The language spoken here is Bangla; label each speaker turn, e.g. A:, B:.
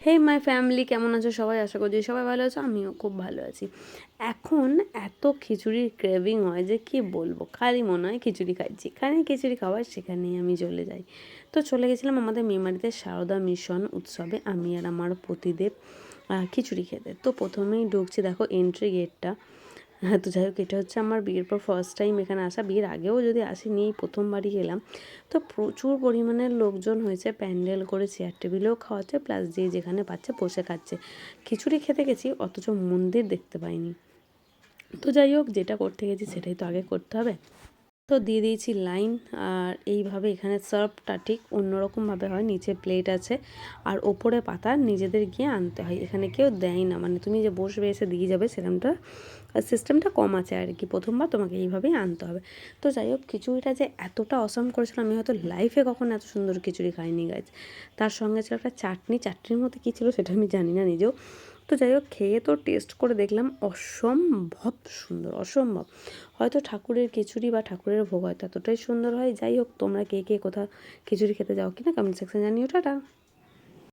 A: হে মাই ফ্যামিলি, কেমন আছো সবাই? আশা করছি সবাই ভালো আছো, আমিও খুব ভালো আছি। এখন এত খিচুড়ির ক্রেভিং হয় যে কি বলবো, খালি মনে হয় খিচুড়ি খাচ্ছি, এখানে খিচুড়ি খাওয়ার সেখানেই আমি চলে যাই। তো চলে গেছিলাম আমাদের মেমারিতে সারদা মিশন উৎসবে, আমি আর আমার পতিদেব খিচুড়ি খেতে। তো প্রথমেই ঢুকছি, দেখো এন্ট্রি গেটটা। হ্যাঁ, তো যাই হোক, এটা হচ্ছে আমার বিয়ের পর ফার্স্ট টাইম এখানে আসা। বিয়ের আগেও যদি আসিনি, এই প্রথমবারই এলাম। তো প্রচুর পরিমাণের লোকজন হয়েছে, প্যান্ডেল করে চেয়ার টেবিলেও খাওয়াচ্ছে, প্লাস যে যেখানে পাচ্ছে বসে খাচ্ছে। খিচুড়ি খেতে গেছি, অথচ মন্দির দেখতে পাইনি। তো যাই হোক, যেটা করতে গেছি সেটাই তো আগে করতে হবে। তো দিয়ে দিয়েছি লাইন। আর এইভাবে এখানে সার্ভটা ঠিক অন্যরকমভাবে হয়, নিচে প্লেট আছে আর ওপরে পাতা নিজেদের গিয়ে আনতে হয়, এখানে কেউ দেয় না, মানে তুমি যে বসবে এসে দিয়ে যাবে সেরকমটা সিস্টেমটা কম আছে আর কি। প্রথমবার তোমাকে এইভাবেই আনতে হবে। তো যাই হোক, খিচুড়িটা যে এতটা অসাম করেছিল, আমি হয়তো লাইফে কখনো এত সুন্দর খিচুড়ি খাইনি গাইজ। তার সঙ্গে ছিল একটা চাটনি, চাটনির মধ্যে কী ছিল সেটা আমি জানি না নিজেও। তো যাই হোক, খেয়ে তো টেস্ট করে দেখলাম, অসম্ভব সুন্দর, অসম্ভব। হয়তো ঠাকুরের খিচুড়ি বা ঠাকুরের ভোগ হয়তো এতটাই সুন্দর হয়। যাই হোক, তোমরা কে কে কোথাও খিচুড়ি খেতে যাও কিনা কমেন্ট সেকশন জানিও। টাটা।